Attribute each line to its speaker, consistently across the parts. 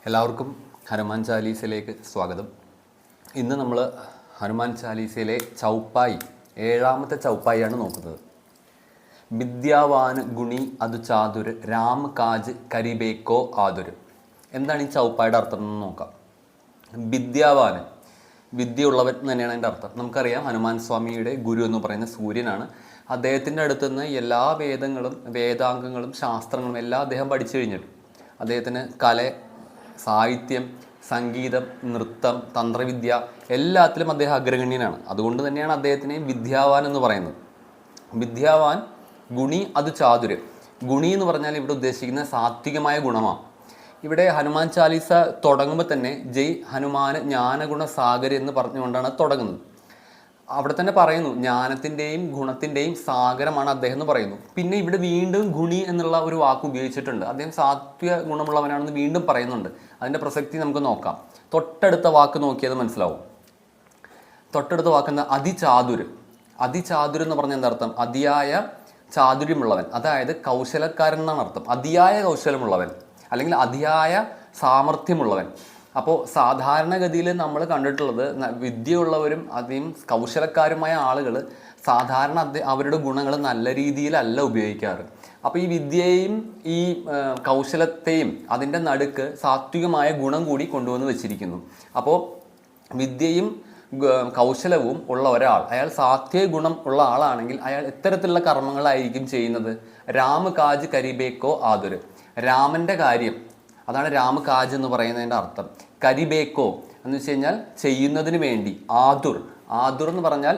Speaker 1: എല്ലാവർക്കും ഹനുമാൻ ചാലീസയിലേക്ക് സ്വാഗതം. ഇന്ന് നമ്മൾ ഹനുമാൻ ചാലീസയിലെ ചൗപ്പായി 7ാമത്തെ ചൗപ്പായിയാണ് നോക്കുന്നത്. വിദ്യാവാൻ ഗുണി അതു ചാതുര് രാം കാജ് കരിബേക്കോ ആതുര്. എന്താണ് ഈ ചൗപ്പായുടെ അർത്ഥം എന്ന് നോക്കാം. വിദ്യാവാൻ, വിദ്യയുള്ളവൻ തന്നെയാണ് അതിൻ്റെ അർത്ഥം. നമുക്കറിയാം ഹനുമാൻ സ്വാമിയുടെ ഗുരു എന്ന് പറയുന്ന സൂര്യനാണ്. അദ്ദേഹത്തിൻ്റെ അടുത്തുനിന്ന് എല്ലാ വേദങ്ങളും വേദാംഗങ്ങളും ശാസ്ത്രങ്ങളും എല്ലാം അദ്ദേഹം പഠിച്ചു കഴിഞ്ഞിട്ട് അദ്ദേഹത്തിന് കല, സാഹിത്യം, സംഗീതം, നൃത്തം, തന്ത്രവിദ്യ എല്ലാത്തിലും അദ്ദേഹം അഗ്രഗണ്യനാണ്. അതുകൊണ്ട് തന്നെയാണ് അദ്ദേഹത്തിനെ വിദ്യാവാൻ എന്ന് പറയുന്നത്. വിദ്യാവാൻ ഗുണി അത് ചാതുര്. ഗുണി എന്ന് പറഞ്ഞാൽ ഇവിടെ ഉദ്ദേശിക്കുന്ന സാത്വികമായ ഗുണമാണ്. ഇവിടെ ഹനുമാൻ ചാലീസ തുടങ്ങുമ്പോൾ തന്നെ ജയ് ഹനുമാൻ ജ്ഞാനഗുണ സാഗർ എന്ന് പറഞ്ഞുകൊണ്ടാണ് തുടങ്ങുന്നത്. അവിടെ തന്നെ പറയുന്നു ജ്ഞാനത്തിൻ്റെയും ഗുണത്തിൻ്റെയും സാഗരമാണ് അദ്ദേഹം എന്ന് പറയുന്നു. പിന്നെ ഇവിടെ വീണ്ടും ഗുണി എന്നുള്ള ഒരു വാക്ക് ഉപയോഗിച്ചിട്ടുണ്ട്. അദ്ദേഹം സാത്വിക ഗുണമുള്ളവനാണെന്ന് വീണ്ടും പറയുന്നുണ്ട്. അതിൻ്റെ പ്രസക്തി നമുക്ക് നോക്കാം. തൊട്ടടുത്ത വാക്ക് നോക്കിയത് മനസ്സിലാവും. തൊട്ടടുത്ത വാക്കെന്ന അതിചാതുര്. അതിചാതുര് എന്ന് പറഞ്ഞാൽ എന്താ അർത്ഥം? അതിയായ ചാതുര്യമുള്ളവൻ, അതായത് കൗശലക്കാരൻ എന്നാണ് അർത്ഥം. അതിയായ കൗശലമുള്ളവൻ അല്ലെങ്കിൽ അതിയായ സാമർഥ്യമുള്ളവൻ. അപ്പോൾ സാധാരണഗതിയിൽ നമ്മൾ കണ്ടിട്ടുള്ളത് വിദ്യയുള്ളവരും അധികം കൗശലക്കാരുമായ ആളുകൾ സാധാരണ അവരുടെ ഗുണങ്ങൾ നല്ല രീതിയിലല്ല ഉപയോഗിക്കാറ്. അപ്പോൾ ഈ വിദ്യയെയും ഈ കൗശലത്തെയും അതിൻ്റെ നടുക്ക് സാത്വികമായ ഗുണം കൂടി കൊണ്ടുവന്ന് വെച്ചിരിക്കുന്നു. അപ്പോൾ വിദ്യയും കൗശലവും ഉള്ള ഒരാൾ, അയാൾ സാത്വിക ഗുണം ഉള്ള ആളാണെങ്കിൽ അയാൾ എത്തരത്തിലുള്ള കർമ്മങ്ങളായിരിക്കും ചെയ്യുന്നത്? രാമ കാജ് കരിബേക്കോ ആതുര്. രാമൻ്റെ കാര്യം, അതാണ് രാമ കാജ് എന്ന് പറയുന്നതിൻ്റെ അർത്ഥം. കരിബേക്കോ എന്ന് വെച്ച് കഴിഞ്ഞാൽ ചെയ്യുന്നതിന് വേണ്ടി. ആതുർ, ആതുർ എന്ന് പറഞ്ഞാൽ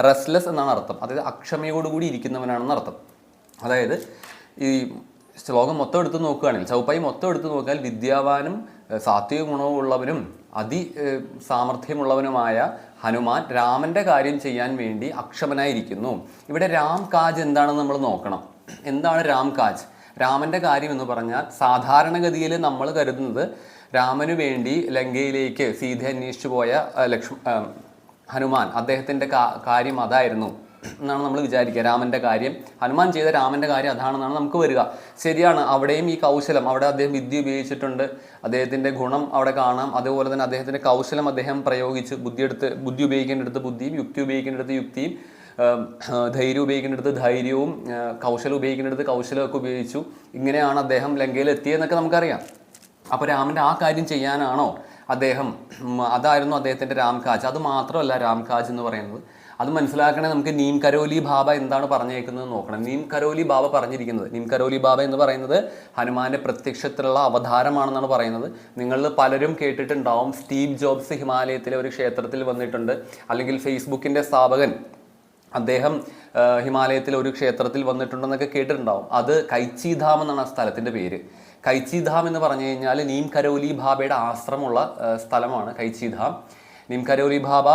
Speaker 1: റെസ്ലെസ് എന്നാണ് അർത്ഥം. അതായത് അക്ഷമയോടുകൂടി ഇരിക്കുന്നവനാണെന്ന് അർത്ഥം. അതായത് ഈ ശ്ലോകം മൊത്തം എടുത്ത് നോക്കുകയാണെങ്കിൽ, ചൗപ്പായി മൊത്തം എടുത്ത് നോക്കിയാൽ വിദ്യാവാനും സാത്വിക ഗുണമുള്ളവനും സാമർഥ്യമുള്ളവനുമായ ഹനുമാൻ രാമൻ്റെ കാര്യം ചെയ്യാൻ വേണ്ടി അക്ഷമനായിരിക്കുന്നു. ഇവിടെ രാം കാജ് എന്താണെന്ന് നമ്മൾ നോക്കണം. എന്താണ് രാം കാജ്? രാമൻ്റെ കാര്യം എന്ന് പറഞ്ഞാൽ സാധാരണഗതിയിൽ നമ്മൾ കരുതുന്നത് രാമനു വേണ്ടി ലങ്കയിലേക്ക് സീത അന്വേഷിച്ചു പോയ ഹനുമാൻ, അദ്ദേഹത്തിൻ്റെ കാര്യം അതായിരുന്നു എന്നാണ് നമ്മൾ വിചാരിക്കുക. രാമൻ്റെ കാര്യം, ഹനുമാൻ ചെയ്ത രാമൻ്റെ കാര്യം അതാണെന്നാണ് നമുക്ക് വരിക. ശരിയാണ്, അവിടെയും ഈ കൗശലം, അവിടെ അദ്ദേഹം വിദ്യ ഉപയോഗിച്ചിട്ടുണ്ട്, അദ്ദേഹത്തിൻ്റെ ഗുണം അവിടെ കാണാം. അതുപോലെ തന്നെ അദ്ദേഹത്തിൻ്റെ കൗശലം അദ്ദേഹം പ്രയോഗിച്ച് ബുദ്ധി ഉപയോഗിക്കേണ്ടടുത്ത് ബുദ്ധിയും, യുക്തി ഉപയോഗിക്കേണ്ടടുത്ത് യുക്തിയും, ധൈര്യം ഉപയോഗിക്കേണ്ടടുത്ത് ധൈര്യവും, കൗശലം ഉപയോഗിക്കേണ്ടടുത്ത് കൗശലമൊക്കെ ഉപയോഗിച്ചു. ഇങ്ങനെയാണ് അദ്ദേഹം ലങ്കയിൽ എത്തിയതെന്നൊക്കെ നമുക്കറിയാം. അപ്പോൾ രാമൻ്റെ ആ കാര്യം ചെയ്യാനാണോ അദ്ദേഹം, അതായിരുന്നു അദ്ദേഹത്തിൻ്റെ രാം കാജ്? അത് മാത്രമല്ല രാം കാജ് എന്ന് പറയുന്നത്. അത് മനസ്സിലാക്കണേ നമുക്ക് നീം കരോലി ബാബ എന്താണ് പറഞ്ഞേക്കുന്നത് നോക്കണം. നീം കരോലി ബാബ പറഞ്ഞിരിക്കുന്നത്, നീം കരോലി ബാബ എന്ന് പറയുന്നത് ഹനുമാന്റെ പ്രത്യക്ഷത്തിലുള്ള അവതാരമാണെന്നാണ് പറയുന്നത്. നിങ്ങളിൽ പലരും കേട്ടിട്ടുണ്ടാവും, സ്റ്റീവ് ജോബ്സ് ഹിമാലയത്തിലെ ഒരു ക്ഷേത്രത്തിൽ വന്നിട്ടുണ്ട്, അല്ലെങ്കിൽ ഫേസ്ബുക്കിൻ്റെ സ്ഥാപകൻ അദ്ദേഹം ഹിമാലയത്തിലെ ഒരു ക്ഷേത്രത്തിൽ വന്നിട്ടുണ്ടെന്നൊക്കെ കേട്ടിട്ടുണ്ടാവും. അത് കൈച്ചി ധാം എന്നാണ് ആ സ്ഥലത്തിൻ്റെ പേര്. കൈച്ചി ധാം എന്ന് പറഞ്ഞു കഴിഞ്ഞാൽ നീം കരോലി ബാബയുടെ ആശ്രമമുള്ള സ്ഥലമാണ് കൈച്ചി ധാം. നീം കരോലി ബാബ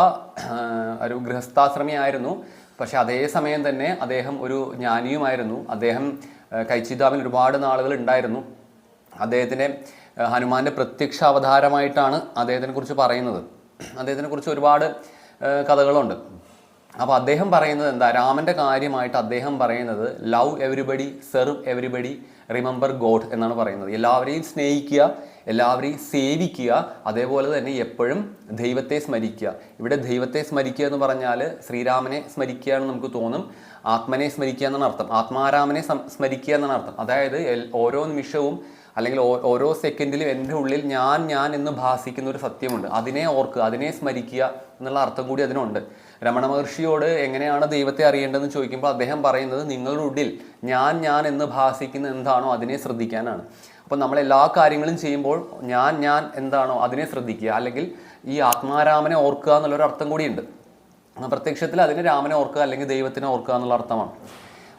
Speaker 1: ഒരു ഗൃഹസ്ഥാശ്രമിയായിരുന്നു, പക്ഷെ അതേ സമയം തന്നെ അദ്ദേഹം ഒരു ജ്ഞാനിയുമായിരുന്നു. അദ്ദേഹം കൈച്ചി ധാമിൽ ഒരുപാട് നാളുകൾ ഉണ്ടായിരുന്നു. അദ്ദേഹത്തിൻ്റെ ഹനുമാന്റെ പ്രത്യക്ഷ അവതാരമായിട്ടാണ് അദ്ദേഹത്തിനെ കുറിച്ച് പറയുന്നത്. അദ്ദേഹത്തിനെ കുറിച്ച് ഒരുപാട് കഥകളുണ്ട്. അപ്പോൾ അദ്ദേഹം പറയുന്നത് എന്താ? രാമൻ്റെ കാര്യമായിട്ട് അദ്ദേഹം പറയുന്നത് love everybody, serve everybody, remember God എന്നാണ് പറയുന്നത്. എല്ലാവരെയും സ്നേഹിക്കുക, എല്ലാവരെയും സേവിക്കുക, അതേപോലെ തന്നെ എപ്പോഴും ദൈവത്തെ സ്മരിക്കുക. ഇവിടെ ദൈവത്തെ സ്മരിക്കുക എന്ന് പറഞ്ഞാൽ ശ്രീരാമനെ സ്മരിക്കുക എന്ന് നമുക്ക് തോന്നും. ആത്മനെ സ്മരിക്കുക എന്നാണ് അർത്ഥം. ആത്മാരാമനെ സ്മരിക്കുക എന്നാണ് അർത്ഥം. അതായത് ഓരോ നിമിഷവും അല്ലെങ്കിൽ ഓരോ സെക്കൻഡിലും എൻ്റെ ഉള്ളിൽ ഞാൻ എന്ന് ഭാസിക്കുന്ന ഒരു സത്യമുണ്ട്. അതിനെ ഓർക്കുക, അതിനെ സ്മരിക്കുക എന്നുള്ള അർത്ഥം കൂടി അതിനുണ്ട്. രമണ മഹർഷിയോട് എങ്ങനെയാണ് ദൈവത്തെ അറിയേണ്ടതെന്ന് ചോദിക്കുമ്പോൾ അദ്ദേഹം പറയുന്നത് നിങ്ങളുടെ ഉള്ളിൽ ഞാൻ എന്ന് ഭാസിക്കുന്ന എന്താണോ അതിനെ ശ്രദ്ധിക്കാനാണ്. അപ്പോൾ നമ്മൾ എല്ലാ കാര്യങ്ങളും ചെയ്യുമ്പോൾ ഞാൻ എന്താണോ അതിനെ ശ്രദ്ധിക്കുക, അല്ലെങ്കിൽ ഈ ആത്മാരാമനെ ഓർക്കുക എന്നുള്ളൊരു അർത്ഥം കൂടിയുണ്ട്. പ്രത്യക്ഷത്തിൽ അതിന് രാമനെ ഓർക്കുക അല്ലെങ്കിൽ ദൈവത്തിനെ ഓർക്കുക എന്നുള്ള അർത്ഥമാണ്.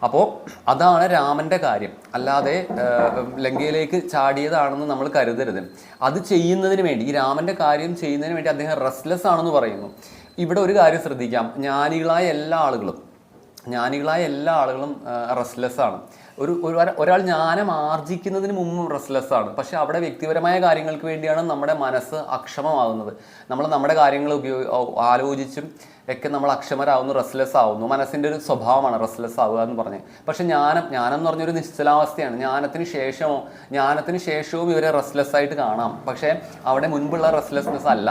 Speaker 1: അപ്പോൾ അതാണ് രാമൻ്റെ കാര്യം. അല്ലാതെ ലങ്കയിലേക്ക് ചാടിയതാണെന്ന് നമ്മൾ കരുതരുത്. അത് ചെയ്യുന്നതിന് വേണ്ടി, ഈ രാമൻ്റെ കാര്യം ചെയ്യുന്നതിന് വേണ്ടി അദ്ദേഹം റെസ്ലെസ് ആണെന്ന് പറയുന്നു. ഇവിടെ ഒരു കാര്യം ശ്രദ്ധിക്കാം, ജ്ഞാനികളായ എല്ലാ ആളുകളും റെസ്ലെസ് ആണ്. ഒരാൾ ജ്ഞാനം ആർജിക്കുന്നതിന് മുമ്പും റെസ്ലെസ് ആണ്. പക്ഷെ അവിടെ വ്യക്തിപരമായ കാര്യങ്ങൾക്ക് വേണ്ടിയാണ് നമ്മുടെ മനസ്സ് അക്ഷമമാകുന്നത്. നമ്മൾ നമ്മുടെ കാര്യങ്ങൾ ആലോചിച്ചും ഒക്കെ നമ്മൾ അക്ഷമരാകുന്നു, റെസ്ലെസ് ആവുന്നു. മനസ്സിൻ്റെ ഒരു സ്വഭാവമാണ് റെസ്ലെസ് ആവുക എന്ന് പറഞ്ഞ്. പക്ഷെ ജ്ഞാനം എന്ന് പറഞ്ഞൊരു നിശ്ചലാവസ്ഥയാണ്. ജ്ഞാനത്തിന് ശേഷവും ഇവരെ റെസ്ലെസ് ആയിട്ട് കാണാം. പക്ഷേ അവിടെ മുൻപുള്ള റെസ്ലെസ്നെസ് അല്ല.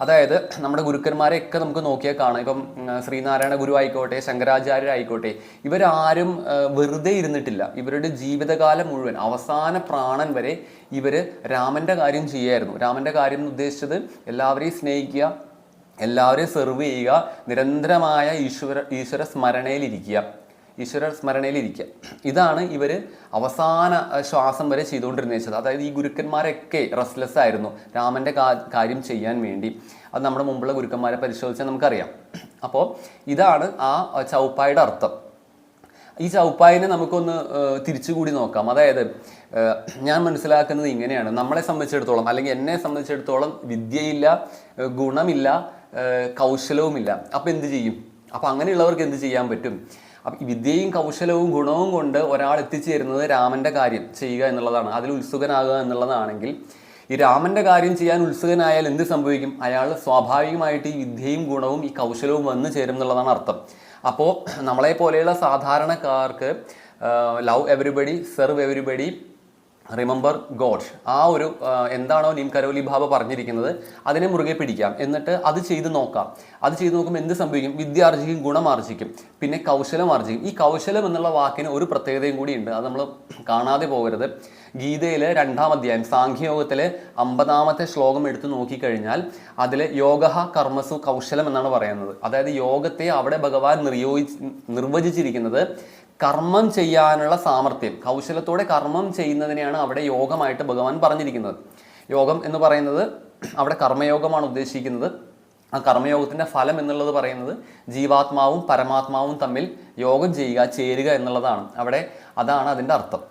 Speaker 1: അതായത് നമ്മുടെ ഗുരുക്കന്മാരെയൊക്കെ നമുക്ക് നോക്കിയാൽ കാണാം. ഇപ്പം ശ്രീനാരായണ ഗുരു ആയിക്കോട്ടെ, ശങ്കരാചാര്യരായിക്കോട്ടെ, ഇവരാരും വെറുതെ ഇരുന്നിട്ടില്ല. ഇവരുടെ ജീവിതകാലം മുഴുവൻ അവസാന പ്രാണൻ വരെ ഇവർ രാമൻ്റെ കാര്യം ചെയ്യായിരുന്നു. രാമൻ്റെ കാര്യം എന്ന് ഉദ്ദേശിച്ചത് എല്ലാവരെയും സ്നേഹിക്കുക, എല്ലാവരെയും സെർവ് ചെയ്യുക, നിരന്തരമായ ഈശ്വര സ്മരണയിലിരിക്കുക. ഇതാണ് ഇവർ അവസാന ശ്വാസം വരെ ചെയ്തുകൊണ്ടിരുന്നത്. അതായത് ഈ ഗുരുക്കന്മാരൊക്കെ റെസ്ലെസ് ആയിരുന്നു രാമൻ്റെ കാര്യം ചെയ്യാൻ വേണ്ടി. അത് നമ്മുടെ മുമ്പുള്ള ഗുരുക്കന്മാരെ പരിശോധിച്ചാൽ നമുക്കറിയാം. അപ്പോൾ ഇതാണ് ആ ചൗപ്പായുടെ അർത്ഥം. ഈ ചൗപ്പായിനെ നമുക്കൊന്ന് തിരിച്ചുകൂടി നോക്കാം. അതായത് ഞാൻ മനസ്സിലാക്കുന്നത് ഇങ്ങനെയാണ്. നമ്മളെ സംബന്ധിച്ചിടത്തോളം, അല്ലെങ്കിൽ എന്നെ സംബന്ധിച്ചിടത്തോളം, വിദ്യയില്ല, ഗുണമില്ല, കൗശലവുമില്ല. അപ്പം എന്ത് ചെയ്യും? അപ്പം അങ്ങനെയുള്ളവർക്ക് എന്ത് ചെയ്യാൻ പറ്റും? അപ്പം വിദ്യയും കൗശലവും ഗുണവും കൊണ്ട് ഒരാൾ എത്തിച്ചേരുന്നത് രാമൻ്റെ കാര്യം ചെയ്യുക എന്നുള്ളതാണ്, അതിൽ ഉത്സുകനാകുക എന്നുള്ളതാണെങ്കിൽ, ഈ രാമൻ്റെ കാര്യം ചെയ്യാൻ ഉത്സുകനായാൽ എന്ത് സംഭവിക്കും? അയാൾ സ്വാഭാവികമായിട്ട് ഈ വിദ്യയും ഗുണവും ഈ കൗശലവും വന്നു ചേരും എന്നുള്ളതാണ് അർത്ഥം. അപ്പോൾ നമ്മളെ പോലെയുള്ള സാധാരണക്കാർക്ക് love everybody, serve everybody, remember God, ആ ഒരു എന്താണോ നീം കരോലി ബാബ പറഞ്ഞിരിക്കുന്നത് അതിനെ മുറുകെ പിടിക്കാം. എന്നിട്ട് അത് ചെയ്ത് നോക്കാം. അത് ചെയ്ത് നോക്കുമ്പോൾ എന്ത് സംഭവിക്കും? വിദ്യ ആർജിക്കും, ഗുണം ആർജിക്കും, പിന്നെ കൗശലം ആർജിക്കും. ഈ കൗശലം എന്നുള്ള വാക്കിന് ഒരു പ്രത്യേകതയും കൂടി ഉണ്ട്. അത് നമ്മൾ കാണാതെ പോകരുത്. ഗീതയിലെ 2-ാം അധ്യായം സാഖ്യയോഗത്തിലെ 50-ാമത്തെ ശ്ലോകം എടുത്തു നോക്കിക്കഴിഞ്ഞാൽ അതിൽ യോഗ കർമ്മസു കൗശലം എന്നാണ് പറയുന്നത്. അതായത് യോഗത്തെ അവിടെ ഭഗവാൻ നിർവചിച്ചിരിക്കുന്നത് കർമ്മം ചെയ്യാനുള്ള സാമർഥ്യം, കൗശലത്തോടെ കർമ്മം ചെയ്യുന്നതിനെയാണ് അവിടെ യോഗമായിട്ട് ഭഗവാൻ പറഞ്ഞിരിക്കുന്നത്. യോഗം എന്ന് പറയുന്നത് അവിടെ കർമ്മയോഗമാണ് ഉദ്ദേശിക്കുന്നത്. ആ കർമ്മയോഗത്തിൻ്റെ ഫലം എന്നുള്ളത് പറയുന്നത് ജീവാത്മാവും പരമാത്മാവും തമ്മിൽ യോഗം ചെയ്യുക, ചേരുക എന്നുള്ളതാണ്. അതാണ് അതിൻ്റെ അർത്ഥം.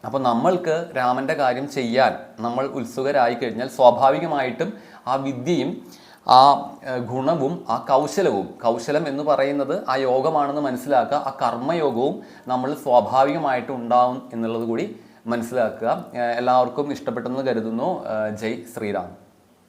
Speaker 1: അപ്പോൾ നമ്മൾക്ക് രാമൻ്റെ കാര്യം ചെയ്യാൻ നമ്മൾ ഉത്സുകരായി കഴിഞ്ഞാൽ സ്വാഭാവികമായിട്ടും ആ വിദ്യയും ആ ഗുണവും ആ കൗശലം എന്ന് പറയുന്നത് ആ യോഗമാണെന്ന് മനസ്സിലാക്കുക. ആ കർമ്മയോഗവും നമ്മൾ സ്വാഭാവികമായിട്ട് ഉണ്ടാവും എന്നുള്ളത് കൂടി മനസ്സിലാക്കുക. എല്ലാവർക്കും ഇഷ്ടപ്പെട്ടെന്ന് കരുതുന്നു. ജയ് ശ്രീറാം.